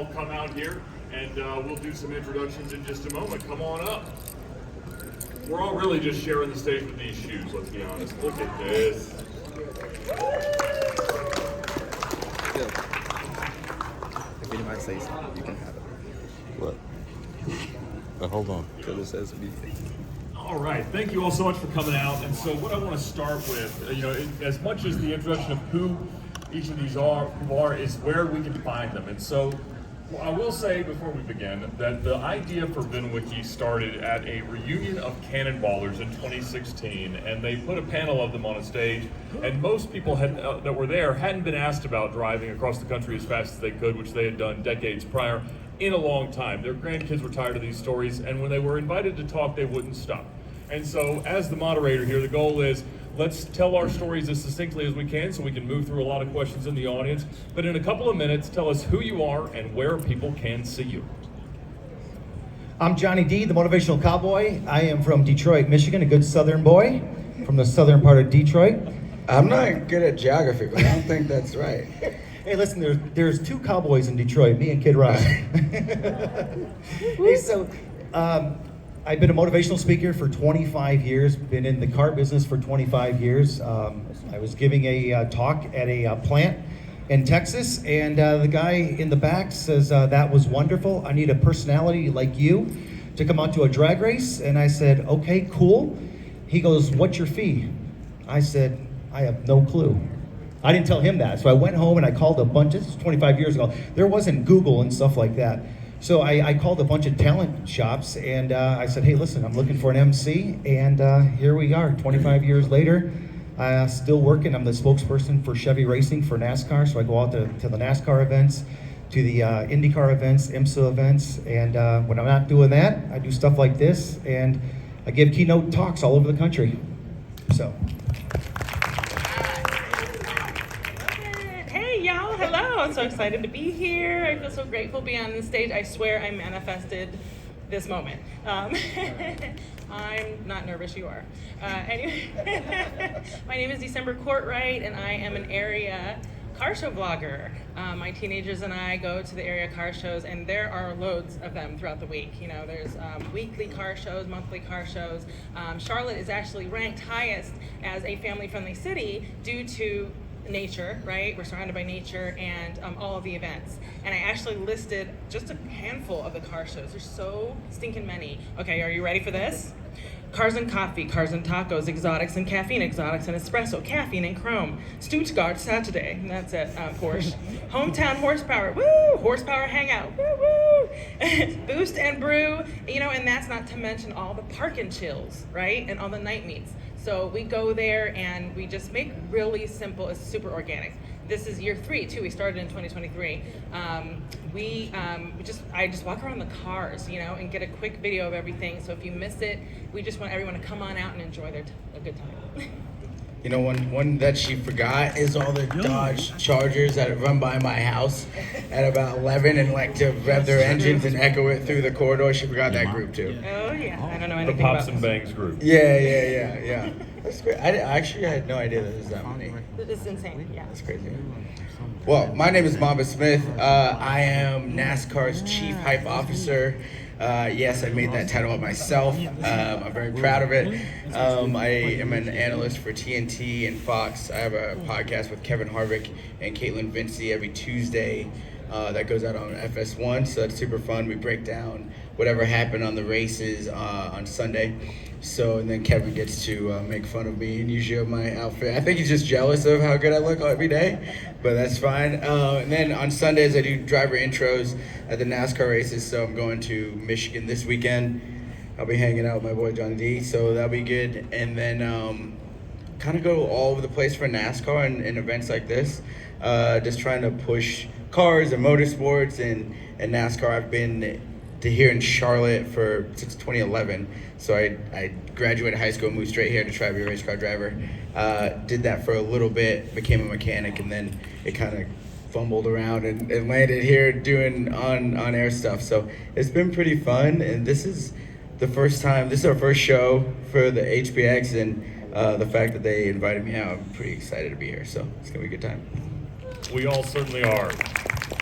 all come out here, and we'll do some introductions in just a moment. Come on up. We're all really just sharing the stage with these shoes, let's be honest. Look at this. If anybody says something, you can have it. What? But hold on, till it says me. All right, thank you all so much for coming out. And so what I want to start with, as much as the introduction of who each of these are, is where we can find them. And so I will say before we begin that the idea for VinWiki started at a reunion of cannonballers in 2016, and they put a panel of them on a stage, and most people that were there hadn't been asked about driving across the country as fast as they could, which they had done decades prior, in a long time. Their grandkids were tired of these stories, and when they were invited to talk, they wouldn't stop. And so as the moderator here, the goal is, let's tell our stories as succinctly as we can so we can move through a lot of questions in the audience. But in a couple of minutes, tell us who you are and where people can see you. I'm Johnny D, the Motivational Cowboy. I am from Detroit, Michigan, a good southern boy from the southern part of Detroit. I'm not good at geography, but I don't think that's right. Hey, listen, there's two cowboys in Detroit, me and Kid Rock. Hey, so I've been a motivational speaker for 25 years, been in the car business for 25 years. I was giving a talk at a plant in Texas, and the guy in the back says, that was wonderful. I need a personality like you to come out to a drag race. And I said, okay, cool. He goes, what's your fee? I said, I have no clue. I didn't tell him that. So I went home and I called a bunch, this was 25 years ago. There wasn't Google and stuff like that. So I called a bunch of talent shops, and I said, hey, listen, I'm looking for an MC, and here we are, 25 years later, still working. I'm the spokesperson for Chevy Racing for NASCAR, so I go out to the NASCAR events, to the IndyCar events, IMSA events, and when I'm not doing that, I do stuff like this, and I give keynote talks all over the country, so. Y'all, hello. I'm so excited to be here. I feel so grateful to be on the stage. I swear I manifested this moment. I'm not nervous, you are. Anyway, my name is December Courtwright, and I am an area car show vlogger. My teenagers and I go to the area car shows, and there are loads of them throughout the week. You know, there's weekly car shows, monthly car shows. Charlotte is actually ranked highest as a family-friendly city due to nature, right? We're surrounded by nature and all of the events. And I actually listed just a handful of the car shows. There's so stinking many. Okay, are you ready for this? Cars and coffee, cars and tacos, exotics and caffeine, exotics and espresso, caffeine and chrome, Stuttgart Saturday, and that's it, Porsche. Hometown horsepower, woo! Horsepower hangout, woo woo! Boost and brew, you know, and that's not to mention all the park and chills, right? And all the night meets. So we go there and we just make really simple, it's super organic. This is year 3 too, we started in 2023. I just walk around the cars, you know, and get a quick video of everything. So if you miss it, we just want everyone to come on out and enjoy a good time. You know, one that she forgot is all the Dodge Chargers that run by my house at about 11 and like to rev their engines and echo it through the corridor. She forgot that group too. Oh yeah, I don't know The anything Pops about and Bangs group. Yeah. That's great. I had no idea that there was that many. It's insane, yeah. That's crazy. Well, my name is Mamba Smith. I am NASCAR's Chief Hype Officer. Yes, I made that title up myself. I'm very proud of it. I am an analyst for TNT and Fox. I have a podcast with Kevin Harvick and Caitlin Vincey every Tuesday that goes out on FS1, so that's super fun. We break down whatever happened on the races on Sunday. So, and then Kevin gets to make fun of me and usually of my outfit. I think he's just jealous of how good I look every day, but that's fine. And then on Sundays, I do driver intros at the NASCAR races. So I'm going to Michigan this weekend. I'll be hanging out with my boy Johnny D, so that'll be good. And then kind of go all over the place for NASCAR and events like this. Just trying to push cars and motorsports and NASCAR. I've been to here in Charlotte since 2011. So I graduated high school, moved straight here to try to be a race car driver. Did that for a little bit, became a mechanic, and then it kind of fumbled around and landed here doing on-air stuff. So it's been pretty fun, and this is our first show for the HPX, and the fact that they invited me out, I'm pretty excited to be here. So it's gonna be a good time. We all certainly are.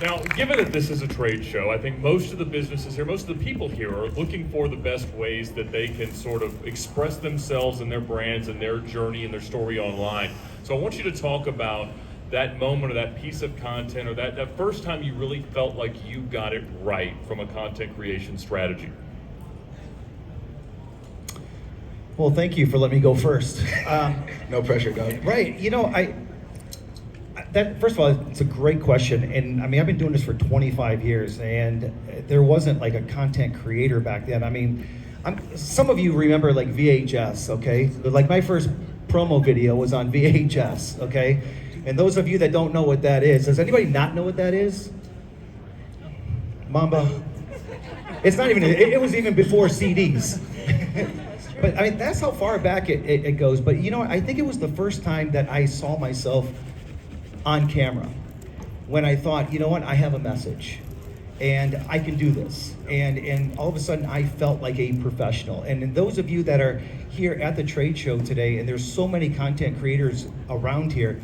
Now, given that this is a trade show, I think most of the businesses here, most of the people here are looking for the best ways that they can sort of express themselves and their brands and their journey and their story online. So I want you to talk about that moment or that piece of content or that first time you really felt like you got it right from a content creation strategy. Well, thank you for letting me go first. No pressure, Doug. Right, that first of all, it's a great question, and I mean, I've been doing this for 25 years, and there wasn't like a content creator back then. I mean, some of you remember like VHS, okay? But like my first promo video was on VHS, okay? And those of you that don't know what that is, does anybody not know what that is? Mamba. It's not even. It was even before CDs. But I mean, that's how far back it goes. But I think it was the first time that I saw myself on camera, when I thought, you know what, I have a message and I can do this. And all of a sudden I felt like a professional. And those of you that are here at the trade show today, and there's so many content creators around here,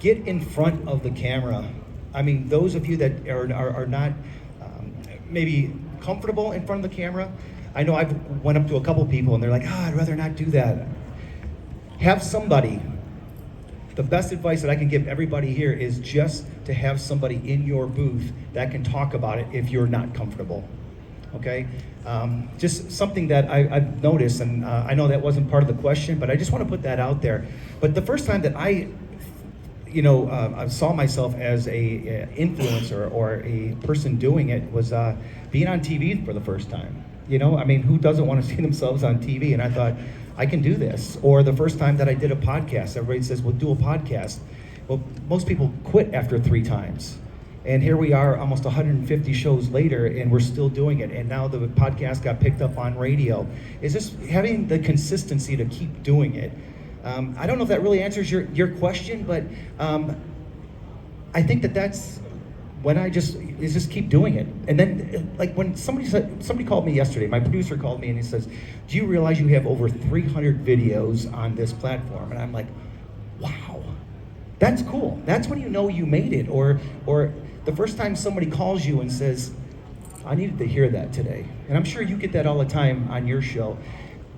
get in front of the camera. I mean, those of you that are not maybe comfortable in front of the camera, I know I've went up to a couple people and they're like, I'd rather not do that. Have somebody. The best advice that I can give everybody here is just to have somebody in your booth that can talk about it if you're not comfortable, okay? Just something that I've noticed, and I know that wasn't part of the question, but I just want to put that out there. But the first time that I saw myself as a influencer or a person doing it was being on TV for the first time. I mean, who doesn't want to see themselves on TV? And I thought, I can do this. Or the first time that I did a podcast, everybody says, well, do a podcast. Well, most people quit after 3 times. And here we are almost 150 shows later, and we're still doing it. And now the podcast got picked up on radio. It's just having the consistency to keep doing it. I don't know if that really answers your question, but I think that's when I just keep doing it. And then, like when somebody called me yesterday, my producer called me and he says, do you realize you have over 300 videos on this platform? And I'm like, wow, that's cool. That's when you know you made it. Or the first time somebody calls you and says, I needed to hear that today. And I'm sure you get that all the time on your show.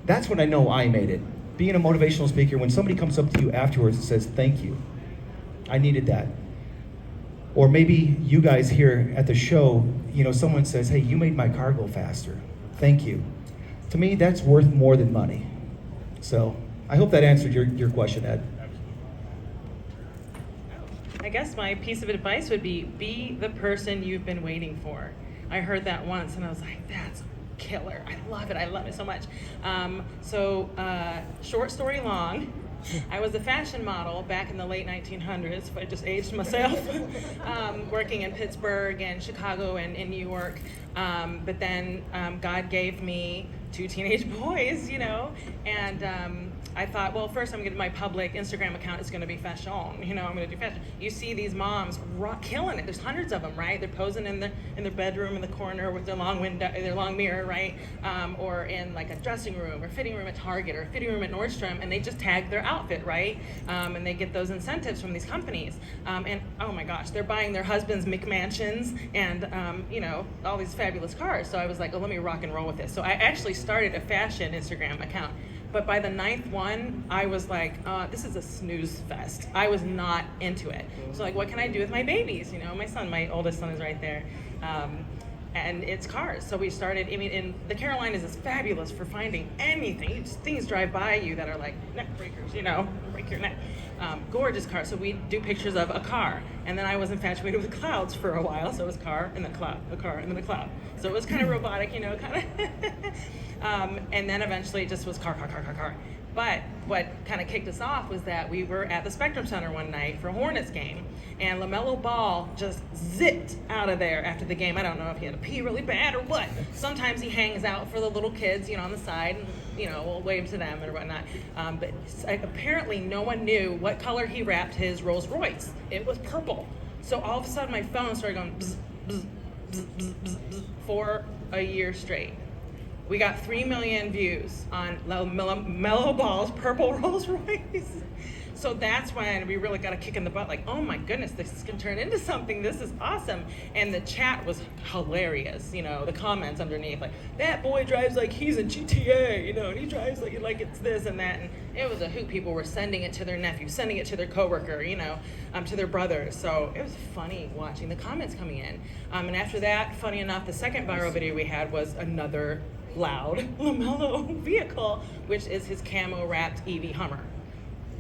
That's when I know I made it. Being a motivational speaker, when somebody comes up to you afterwards and says, thank you, I needed that. Or maybe you guys here at the show, someone says, hey, you made my car go faster. Thank you. To me, that's worth more than money. So I hope that answered your question, Ed. I guess my piece of advice would be the person you've been waiting for. I heard that once and I was like, that's killer. I love it so much. Short story long, I was a fashion model back in the late 1900s, but I just aged myself, working in Pittsburgh and Chicago and in New York. But then God gave me 2 teenage boys, and I thought, well, first I'm going to, my public Instagram account is going to be fashion, I'm going to do fashion. You see these moms killing it. There's hundreds of them, right? They're posing in their bedroom in the corner with their long window, their long mirror, right? Or in like a dressing room or fitting room at Target or a fitting room at Nordstrom, and they just tag their outfit, right? And they get those incentives from these companies. And oh my gosh, they're buying their husbands' McMansions and all these fabulous cars. So I was like, oh, let me rock and roll with this. So I actually started a fashion Instagram account. But by the 9th one, I was like, this is a snooze fest. I was not into it. So like, what can I do with my babies? My oldest son is right there. And it's cars. So we started, in the Carolinas is fabulous for finding anything. Things drive by you that are like neck breakers, break your neck. Gorgeous cars. So we do pictures of a car. And then I was infatuated with clouds for a while. So it was car and then cloud, a car and then a cloud. So it was kind of robotic, kind of. And then eventually it just was car. But what kind of kicked us off was that we were at the Spectrum Center one night for a Hornets game, and LaMelo Ball just zipped out of there after the game. I don't know if he had to pee really bad or what. Sometimes he hangs out for the little kids, on the side, and we'll wave to them and whatnot. But apparently no one knew what color he wrapped his Rolls Royce. It was purple. So all of a sudden my phone started going bzz, bzz, bzz, bzz, bzz, bzz, for a year straight. We got 3 million views on Mellow Ball's Purple Rolls Royce. So that's when we really got a kick in the butt, like, oh my goodness, this can turn into something. This is awesome. And the chat was hilarious. You know, the comments underneath, like, that boy drives like he's in GTA, you know, and he drives like it's this and that. And it was a hoot. People were sending it to their nephew, sending it to their coworker, you know, to their brothers. So it was funny watching the comments coming in. And after that, funny enough, the second viral video we had was another loud LaMelo vehicle, which is his camo wrapped EV Hummer,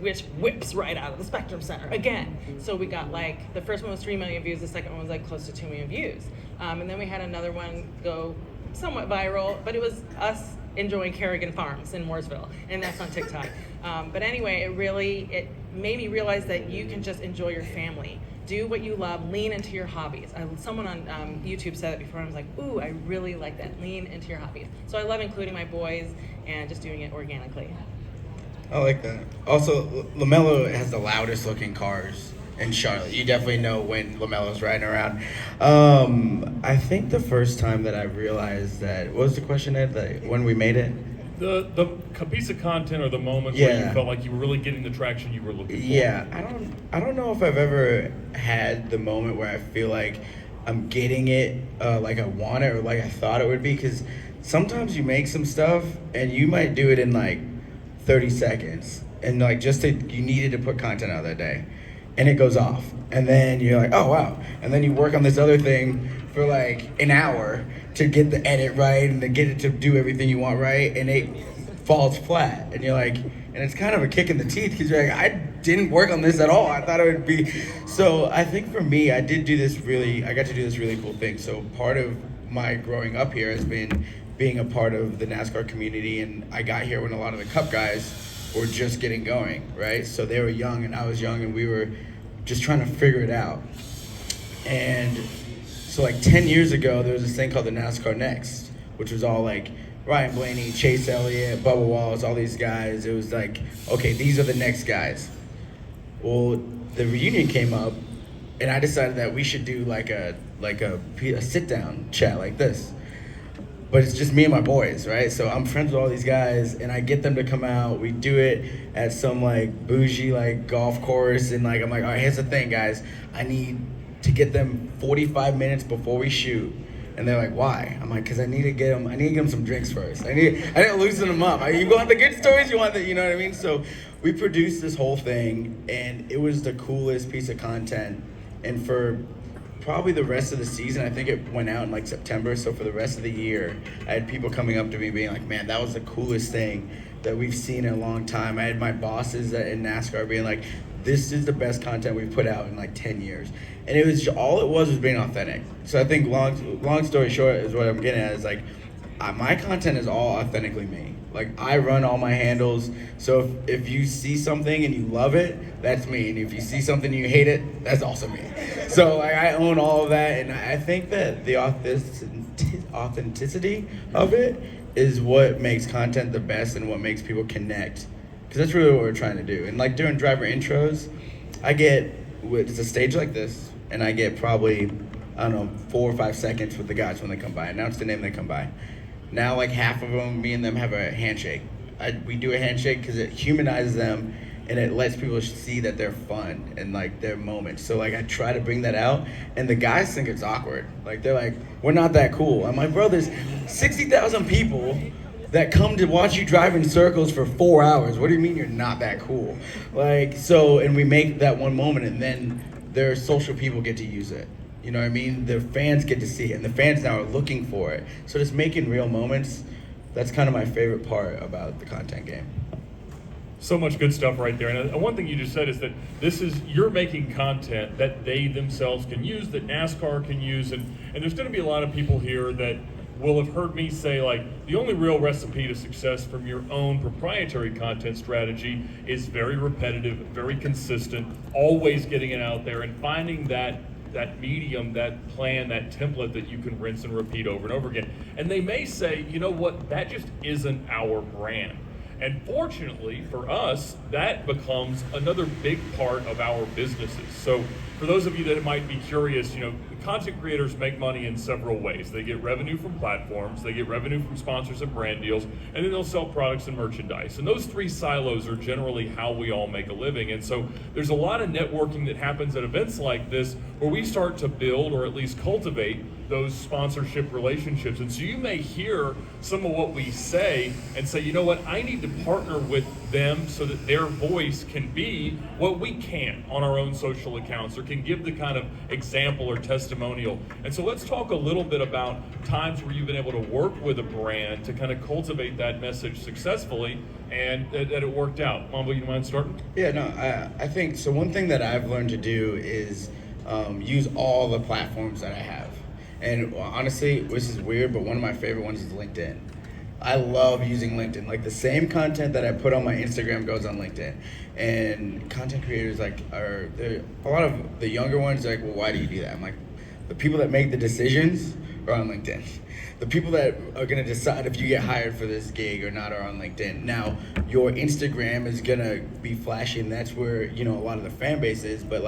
which whips right out of the Spectrum Center again. So we got like, the first one was 3 million views, the second one was like close to 2 million views. And then we had another one go somewhat viral, but it was us enjoying Kerrigan Farms in Mooresville, and that's on TikTok. But anyway, it made me realize that you can just enjoy your family. Do what you love, lean into your hobbies. Someone on YouTube said it before, and I was like, ooh, I really like that, lean into your hobbies. So I love including my boys and just doing it organically. I like that. Also, LaMelo has the loudest looking cars in Charlotte. You definitely know when LaMelo's riding around. I think the first time that I realized that, what was the question, Ed? Like, when we made it? The piece of content or the moment where you felt like you were really getting the traction you were looking for. Yeah, I don't know if I've ever had the moment where I feel like I'm getting it like I want it or like I thought it would be, because sometimes you make some stuff and you might do it in like 30 seconds and like you needed to put content out that day and it goes off, and then you're like, oh wow, and then you work on this other thing for like an hour to get the edit right and to get it to do everything you want right, and it falls flat, and you're like, and it's kind of a kick in the teeth because you're like, I didn't work on this at all. I thought it would be. So I think for me, I got to do this really cool thing. So part of my growing up here has been being a part of the NASCAR community, and I got here when a lot of the Cup guys were just getting going, right? So they were young and I was young and we were just trying to figure it out. And so like 10 years ago, there was this thing called the NASCAR Next, which was all like Ryan Blaney, Chase Elliott, Bubba Wallace, all these guys. It was like, okay, these are the next guys. Well, the reunion came up and I decided that we should do like a sit down chat like this. But it's just me and my boys, right? So I'm friends with all these guys, and I get them to come out. We do it at some like bougie like golf course, and like I'm like, all right, here's the thing, guys. I need to get them 45 minutes before we shoot. And they're like, why? I'm like, because I need to get them some drinks first. I need to loosen them up. You want the good stories, you want the, you know what I mean? So we produced this whole thing, and it was the coolest piece of content. And for probably the rest of the season, I think it went out in like September, so for the rest of the year, I had people coming up to me being like, man, that was the coolest thing that we've seen in a long time. I had my bosses in NASCAR being like, this is the best content we've put out in like 10 years. And it was, all it was being authentic. So I think long story short is what I'm getting at is like, my content is all authentically me. Like, I run all my handles, so if you see something and you love it, that's me. And if you see something and you hate it, that's also me. So like, I own all of that, and I think that the authenticity of it is what makes content the best and what makes people connect. Because that's really what we're trying to do. And like during driver intros, it's a stage like this, and I get probably, 4 or 5 seconds with the guys when they come by. Announce the name they come by. Now, like half of them, me and them have a handshake. We do a handshake because it humanizes them and it lets people see that they're fun and like their moments. So like I try to bring that out, and the guys think it's awkward. Like they're like, we're not that cool. I'm like, bro, there's 60,000 people that come to watch you drive in circles for 4 hours. What do you mean you're not that cool? Like, so, and we make that one moment, and then their social people get to use it. You know what I mean? The fans get to see it, and the fans now are looking for it. So just making real moments, that's kind of my favorite part about the content game. So much good stuff right there. And one thing you just said is that you're making content that they themselves can use, that NASCAR can use, and there's going to be a lot of people here that will have heard me say, like, the only real recipe to success from your own proprietary content strategy is very repetitive, very consistent, always getting it out there and finding that medium, that plan, that template that you can rinse and repeat over and over again. And they may say, you know what, that just isn't our brand. And fortunately for us, that becomes another big part of our businesses. So for those of you that might be curious, content creators make money in several ways. They get revenue from platforms, they get revenue from sponsors and brand deals, and then they'll sell products and merchandise. And those three silos are generally how we all make a living. And so there's a lot of networking that happens at events like this where we start to build or at least cultivate those sponsorship relationships. And so you may hear some of what we say and say, you know what, I need to partner with them so that their voice can be what we can't on our own social accounts, or can give the kind of example or testimonial. And so let's talk a little bit about times where you've been able to work with a brand to kind of cultivate that message successfully and that it worked out. Mamba, you mind starting? Yeah, no, I think, so one thing that I've learned to do is use all the platforms that I have. And honestly, this is weird, but one of my favorite ones is LinkedIn. I love using LinkedIn. Like, the same content that I put on my Instagram goes on LinkedIn. And content creators a lot of the younger ones are like, well, why do you do that? I'm like, the people that make the decisions are on LinkedIn. The people that are gonna decide if you get hired for this gig or not are on LinkedIn. Now, your Instagram is gonna be flashy, and that's where, a lot of the fan base is, but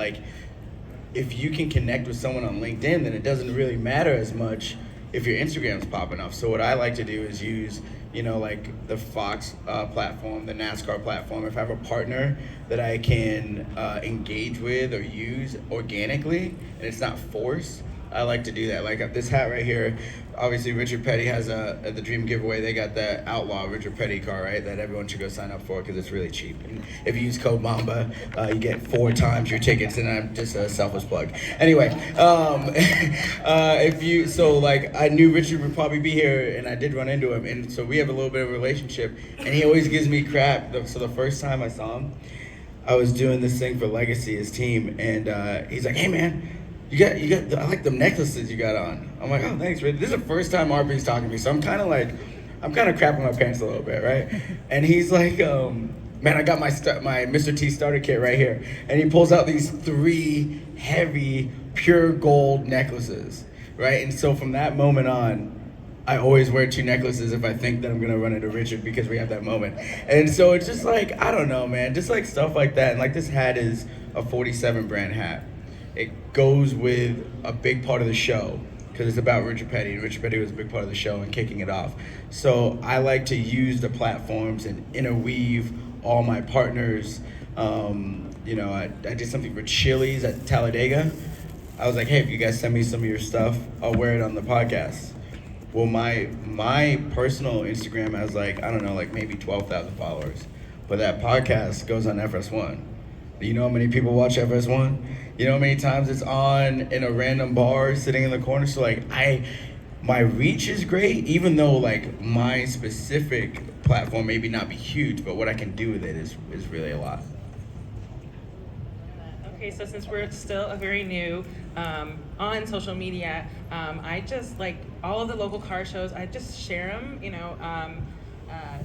if you can connect with someone on LinkedIn, then it doesn't really matter as much if your Instagram's popping off. So what I like to do is use, the Fox platform, the NASCAR platform. If I have a partner that I can engage with or use organically, and it's not forced, I like to do that. Like this hat right here, obviously Richard Petty has the Dream giveaway. They got the Outlaw Richard Petty car, right? That everyone should go sign up for because it's really cheap. And if you use code Mamba, you get 4 times your tickets. And I'm just a selfless plug. Anyway, I knew Richard would probably be here, and I did run into him, and so we have a little bit of a relationship. And he always gives me crap. So the first time I saw him, I was doing this thing for Legacy, his team, and he's like, "Hey man, you got I like the necklaces you got on." I'm like, "Oh, thanks, Rich." This is the first time RP's talking to me, so I'm kind of crapping my pants a little bit, right? And he's like, "Man, I got my Mr. T starter kit right here," and he pulls out these 3 heavy pure gold necklaces, right? And so from that moment on, I always wear 2 necklaces if I think that I'm gonna run into Richard, because we have that moment. And so it's just I don't know, man, just stuff like that. And this hat is a 47 brand hat. It goes with a big part of the show because it's about Richard Petty, and Richard Petty was a big part of the show and kicking it off. So I like to use the platforms and interweave all my partners. I did something for Chili's at Talladega. I was like, "Hey, if you guys send me some of your stuff, I'll wear it on the podcast." Well, my personal Instagram has maybe 12,000 followers, but that podcast goes on FS1. You know how many people watch FS1? You know how many times it's on in a random bar sitting in the corner? So my reach is great, even though my specific platform maybe not be huge, but what I can do with it is really a lot. Okay, so since we're still very new on social media, I just all of the local car shows, I just share them,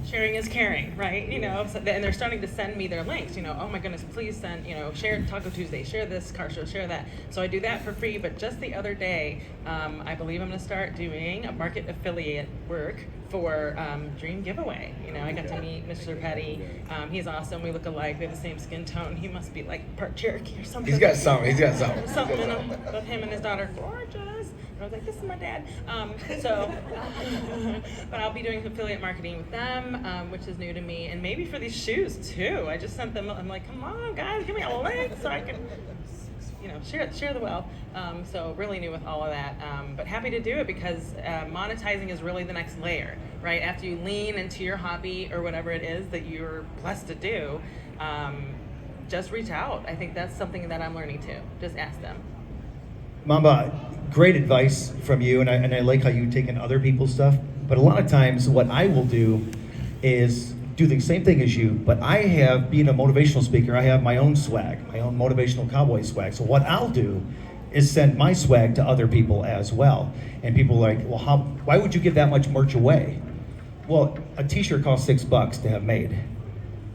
sharing is caring, right? So, and they're starting to send me their links, oh my goodness, please send, share Taco Tuesday, share this car show, share that. So I do that for free, but just the other day, I believe I'm gonna start doing a market affiliate work for Dream Giveaway. I got to meet Mr. Petty. He's awesome. We look alike. We have the same skin tone. He must be part Cherokee or something. He's got something. Something in him. Both him and his daughter, gorgeous. I was like, this is my dad. But I'll be doing affiliate marketing with them, which is new to me, and maybe for these shoes too. I just sent them. I'm like, come on, guys, give me a link so I can, share the wealth. So really new with all of that, but happy to do it because monetizing is really the next layer, right? After you lean into your hobby or whatever it is that you're blessed to do, just reach out. I think that's something that I'm learning too. Just ask them. Mamba, great advice from you, and I like how you've taken other people's stuff. But a lot of times, what I will do is do the same thing as you. But I have, being a motivational speaker, I have my own swag, my own motivational cowboy swag. So what I'll do is send my swag to other people as well. And people are like, well, why would you give that much merch away? Well, a t-shirt costs $6 to have made.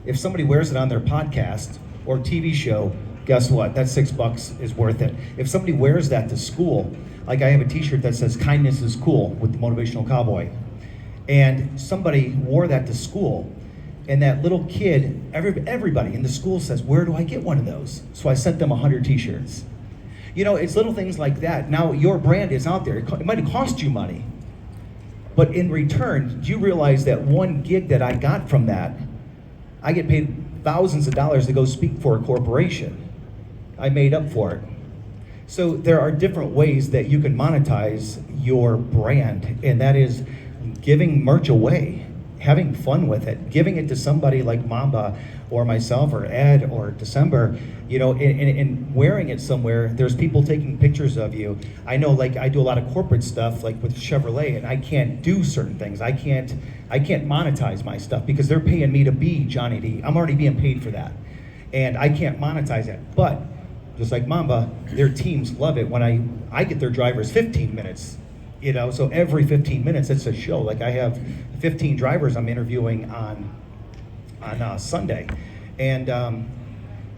If somebody wears it on their podcast or TV show, guess what? That $6 is worth it. If somebody wears that to school, I have a t-shirt that says kindness is cool with the Motivational Cowboy, and somebody wore that to school, And that little kid, everybody in the school says, where do I get one of those? So I sent them 100 t-shirts. You know, it's little things like that. Now your brand is out there. It might have cost you money. But in return, do you realize that one gig that I got from that, I get paid thousands of dollars to go speak for a corporation. I made up for it. So there are different ways that you can monetize your brand, and that is giving merch away, having fun with it, giving it to somebody like Mamba or myself or Ed or December, you know, and wearing it somewhere. There's people taking pictures of you. I know, like, I do a lot of corporate stuff, like with Chevrolet, and I can't do certain things. I can't monetize my stuff because they're paying me to be Johnny D. I'm already being paid for that, and I can't monetize it. But just like Mamba, their teams love it when I get their drivers 15 minutes. You know, so every 15 minutes it's a show. Like I have 15 drivers I'm interviewing on Sunday, and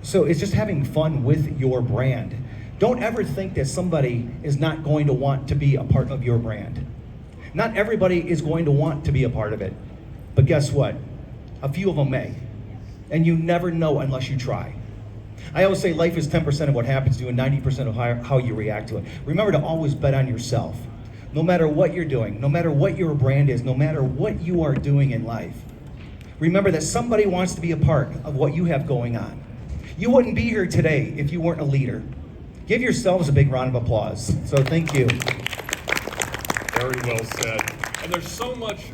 so it's just having fun with your brand. Don't ever think that somebody is not going to want to be a part of your brand. Not everybody is going to want to be a part of it, but guess what? A few of them may, and you never know unless you try. I always say life is 10% of what happens to you and 90% of how you react to it. Remember to always bet on yourself. No matter what you're doing, no matter what your brand is, no matter what you are doing in life, remember that somebody wants to be a part of what you have going on. You wouldn't be here today if you weren't a leader. Give yourselves a big round of applause. So thank you. Very well said. And there's so much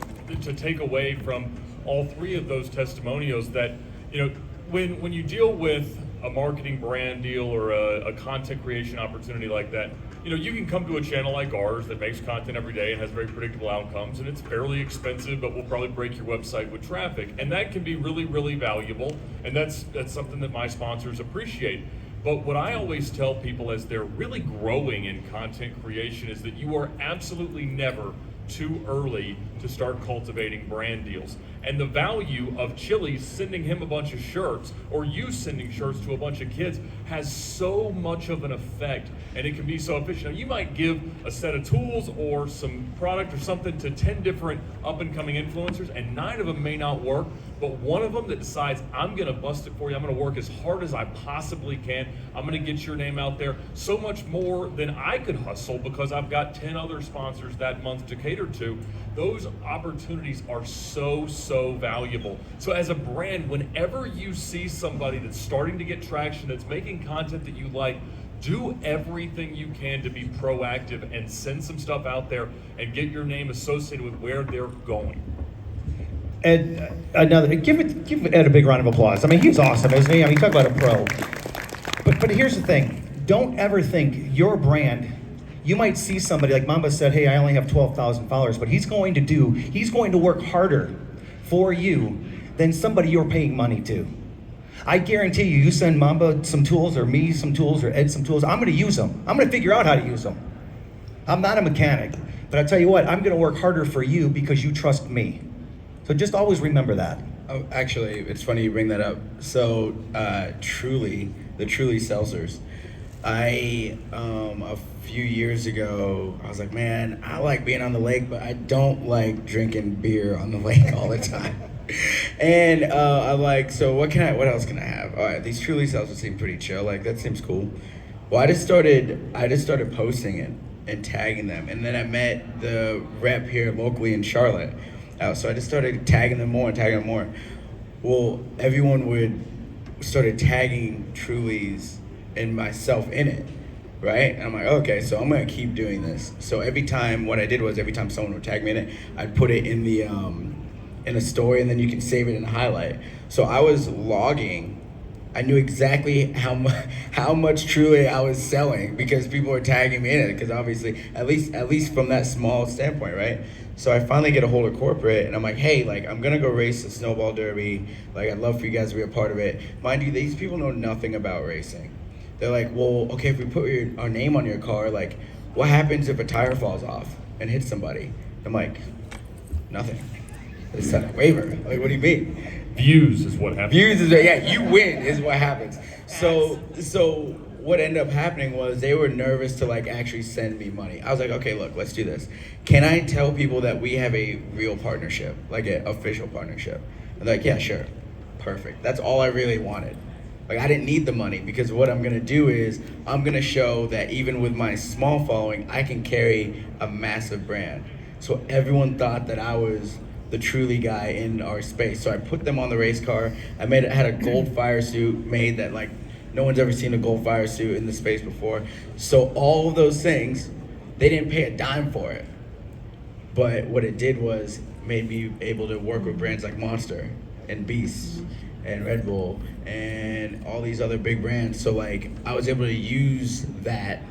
to take away from all three of those testimonials that, you know, when you deal with a marketing brand deal or a content creation opportunity like that, you know, you can come to a channel like ours that makes content every day and has very predictable outcomes, and it's fairly expensive, but will probably break your website with traffic. And that can be really, really valuable, and that's something that my sponsors appreciate. But what I always tell people as they're really growing in content creation is that you are absolutely never too early to start cultivating brand deals. And the value of Chili's sending him a bunch of shirts, or you sending shirts to a bunch of kids, has so much of an effect, and it can be so efficient. Now, you might give a set of tools or some product or something to 10 different up-and-coming influencers, and 9 of them may not work, but one of them that decides, I'm gonna bust it for you, I'm gonna work as hard as I possibly can, I'm gonna get your name out there so much more than I could hustle because I've got 10 other sponsors that month to cater to. Those opportunities are so valuable. So as a brand, whenever you see somebody that's starting to get traction, that's making content that you like, do everything you can to be proactive and send some stuff out there and get your name associated with where they're going. Ed, give Ed a big round of applause. I mean, he's awesome, isn't he? I mean, talk about a pro. But here's the thing. Don't ever think your brand, you might see somebody like Mamba said, hey, I only have 12,000 followers, but he's going to work harder for you than somebody you're paying money to. I guarantee you send Mamba some tools or me some tools or Ed some tools, I'm gonna use them. I'm gonna figure out how to use them. I'm not a mechanic, but I tell you what, I'm gonna work harder for you because you trust me. So just always remember that. Oh, actually, it's funny you bring that up. So, Truly, the Truly seltzers. A few years ago, I was like, man, I like being on the lake, but I don't like drinking beer on the lake all the time. And I'm like, so what else can I have? All right, these Truly seltzers seem pretty chill. Like, that seems cool. Well, I just started posting it and tagging them. And then I met the rep here locally in Charlotte. So I just started tagging them more. Well, everyone started tagging Truly's and myself in it, right? And I'm like, okay, so I'm gonna keep doing this. So every time someone would tag me in it, I'd put it in the in a story, and then you can save it and highlight. So I was logging. I knew exactly how much Truly I was selling because people were tagging me in it. Because obviously, at least from that small standpoint, right? So I finally get a hold of corporate, and I'm like, hey, like, I'm gonna go race the snowball derby. Like, I'd love for you guys to be a part of it. Mind you, these people know nothing about racing. They're like, well, okay, if we put our name on your car, like, what happens if a tire falls off and hits somebody? I'm like, nothing. It's not a waiver. Like, what do you mean? Views is what happens. You win is what happens. So what ended up happening was they were nervous to like actually send me money. I was like, okay, look, let's do this. Can I tell people that we have a real partnership, like an official partnership? And they're like, yeah, sure, perfect. That's all I really wanted. Like, I didn't need the money, because what I'm gonna do is I'm gonna show that even with my small following, I can carry a massive brand. So everyone thought that I was the truly guy in our space. So I put them on the race car. I had a gold fire suit made that, like, no one's ever seen a gold fire suit in the space before. So all of those things, they didn't pay a dime for it. But what it did was made me able to work with brands like Monster and Beast and Red Bull and all these other big brands. So, like, I was able to use that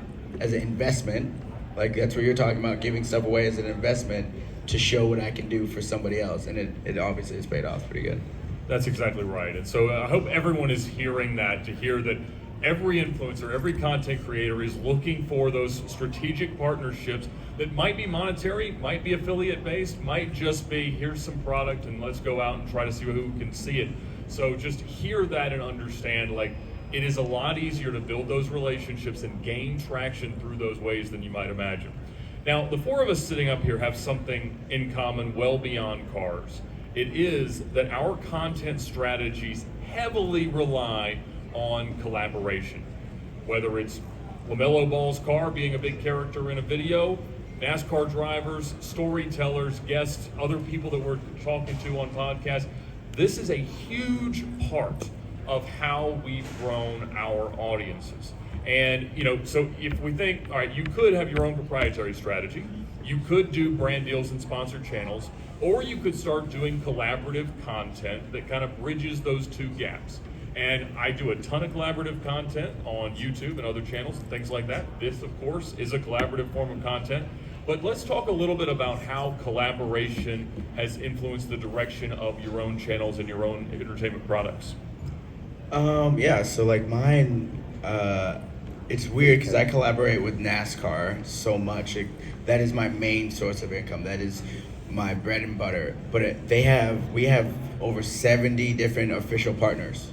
as an investment. Like, that's what you're talking about, giving stuff away as an investment to show what I can do for somebody else. And it obviously has paid off pretty good. That's exactly right. And so I hope everyone is hearing that, to hear that every influencer, every content creator is looking for those strategic partnerships that might be monetary, might be affiliate based, might just be, here's some product and let's go out and try to see who can see it. So just hear that and understand, like, it is a lot easier to build those relationships and gain traction through those ways than you might imagine. Now, the four of us sitting up here have something in common well beyond cars. It is that our content strategies heavily rely on collaboration. Whether it's LaMelo Ball's car being a big character in a video, NASCAR drivers, storytellers, guests, other people that we're talking to on podcasts, this is a huge part of how we've grown our audiences. And, you know, so if we think, all right, you could have your own proprietary strategy, you could do brand deals and sponsored channels, or you could start doing collaborative content that kind of bridges those two gaps. And I do a ton of collaborative content on YouTube and other channels and things like that. This, of course, is a collaborative form of content. But let's talk a little bit about how collaboration has influenced the direction of your own channels and your own entertainment products. Yeah, so like mine, it's weird because I collaborate with NASCAR so much. That is my main source of income. That is my bread and butter. But we have over 70 different official partners,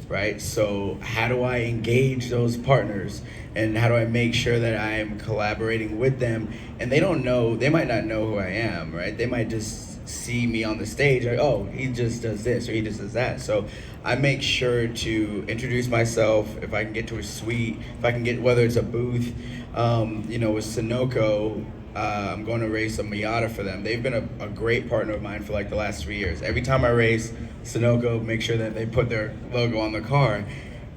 right? So how do I engage those partners, and how do I make sure that I am collaborating with them? And they might not know who I am, right? They might just see me on the stage, like, oh, he just does this or he just does that. So I make sure to introduce myself. If I can get to a suite, if I can get, whether it's a booth, with Sunoco, I'm going to race a Miata for them. They've been a great partner of mine for like the last 3 years. Every time I race, Sunoco make sure that they put their logo on the car.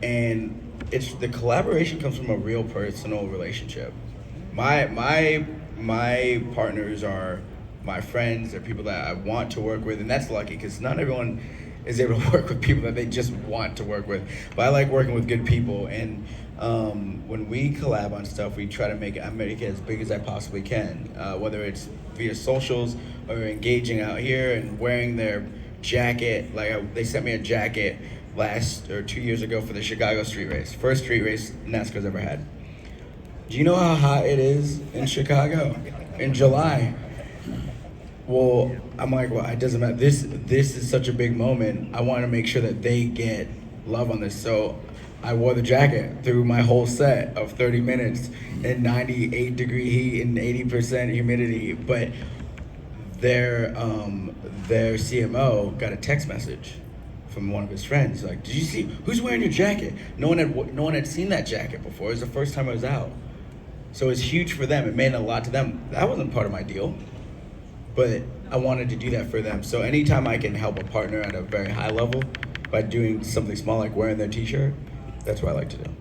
And the collaboration comes from a real personal relationship. My partners are my friends. They're people that I want to work with, and that's lucky because not everyone is able to work with people that they just want to work with. But I like working with good people, and when we collab on stuff, we try to make it as big as I possibly can, whether it's via socials or engaging out here and wearing their jacket. Like they sent me a jacket 2 years ago for the Chicago street race, first street race NASCAR's ever had. Do you know how hot it is in Chicago in July? Well, I'm like, well, it doesn't matter. This is such a big moment. I want to make sure that they get love on this. So I wore the jacket through my whole set of 30 minutes in 98 degree heat and 80% humidity. But their CMO got a text message from one of his friends, like, did you see who's wearing your jacket? No one had seen that jacket before. It was the first time it was out. So it was huge for them. It meant a lot to them. That wasn't part of my deal, but I wanted to do that for them. So anytime I can help a partner at a very high level by doing something small like wearing their t-shirt, that's what I like to do.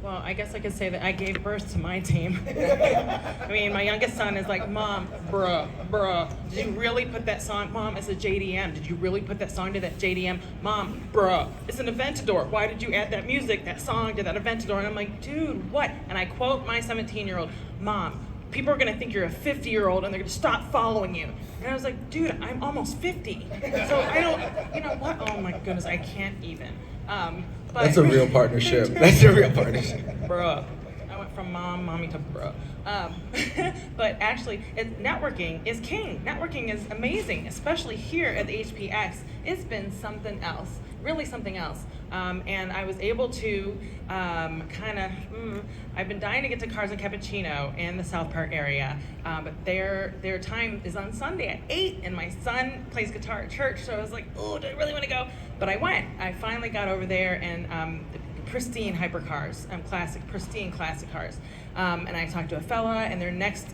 Well, I guess I could say that I gave birth to my team. I mean, my youngest son is like, Mom, bruh, did you really put that song? Mom, it's a JDM. Did you really put that song to that JDM? Mom, bruh, it's an Aventador. Why did you add that music, that song to that Aventador? And I'm like, dude, what? And I quote my 17-year-old, Mom, people are gonna think you're a 50-year-old and they're gonna stop following you. And I was like, dude, I'm almost 50. So I don't, you know what? Oh my goodness, I can't even. But That's a real partnership. That's a real partnership. Bruh. I went from mommy to bruh. But actually, networking is king. Networking is amazing, especially here at the HPX. It's been something else. really something else. And I was able to I've been dying to get to Cars and Cappuccino in the South Park area, but their time is on Sunday at 8, and my son plays guitar at church, so I was like, oh, do I really want to go? But I went. I finally got over there, and pristine hypercars, pristine classic cars. And I talked to a fella, and their next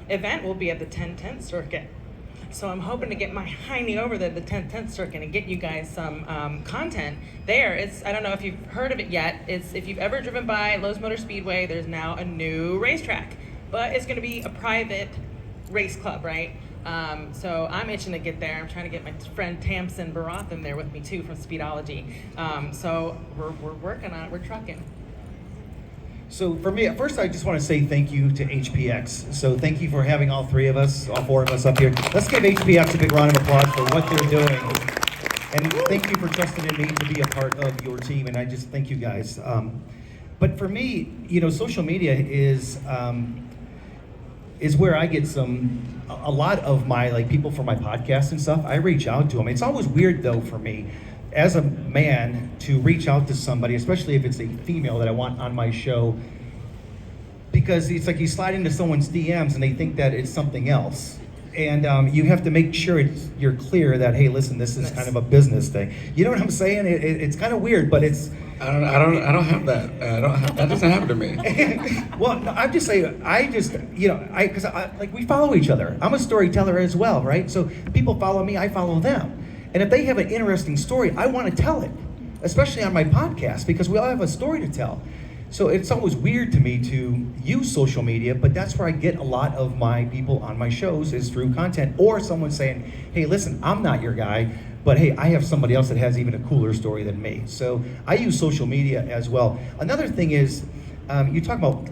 event will be at the 1010 circuit. So I'm hoping to get my hiney over there, the 1010 circuit, and get you guys some content there. I don't know if you've heard of it yet. If you've ever driven by Lowe's Motor Speedway, there's now a new racetrack, but it's going to be a private race club, right? So I'm itching to get there. I'm trying to get my friend Tamsin Baratham there with me too from Speedology. So we're working on it. We're trucking. So for me, at first I just want to say thank you to HPX. So thank you for having all four of us up here. Let's give HPX a big round of applause for what they're doing. And thank you for trusting in me to be a part of your team, and I just thank you guys. But for me, social media is where I get a lot of my people for my podcast and stuff. I reach out to them. It's always weird though for me as a man to reach out to somebody, especially if it's a female that I want on my show, because it's like you slide into someone's DMs and they think that it's something else. And you have to make sure you're clear that, hey, listen, this is kind of a business thing. You know what I'm saying? It's kind of weird, but it's. I don't have that. That doesn't happen to me. Well, no, I'm just saying. Because we follow each other. I'm a storyteller as well, right? So people follow me, I follow them, and if they have an interesting story, I want to tell it, especially on my podcast, because we all have a story to tell. So it's always weird to me to use social media, but that's where I get a lot of my people on my shows is through content, or someone saying, hey, listen, I'm not your guy, but hey, I have somebody else that has even a cooler story than me. So I use social media as well. Another thing is, you talk about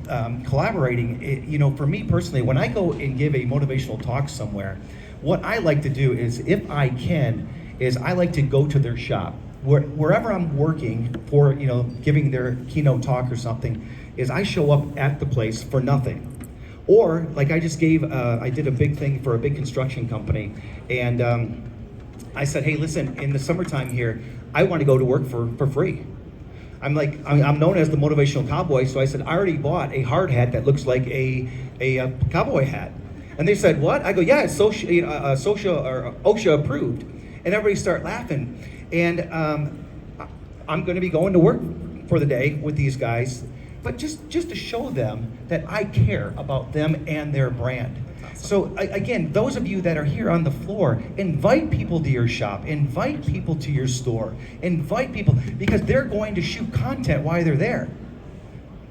collaborating. For me personally, when I go and give a motivational talk somewhere, what I like to do is, if I can, is I like to go to their shop. Wherever I'm working for, giving their keynote talk or something, is I show up at the place for nothing. Or like I did a big thing for a big construction company, and I said, hey, listen, in the summertime here, I want to go to work for free. I'm known as the Motivational Cowboy, so I said, I already bought a hard hat that looks like a cowboy hat. And they said, what? I go, yeah, it's OSHA approved. And everybody start laughing. And I'm going to be going to work for the day with these guys, but just to show them that I care about them and their brand. Awesome. So again, those of you that are here on the floor, invite people to your shop, invite people to your store, invite people, because they're going to shoot content while they're there.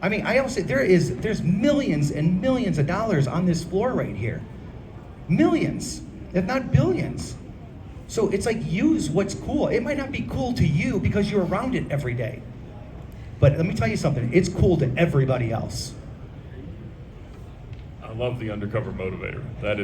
I mean, I also say there's millions and millions of dollars on this floor right here. Millions, if not billions. So it's like, use what's cool. It might not be cool to you because you're around it every day. But let me tell you something, it's cool to everybody else. I love the undercover motivator. That is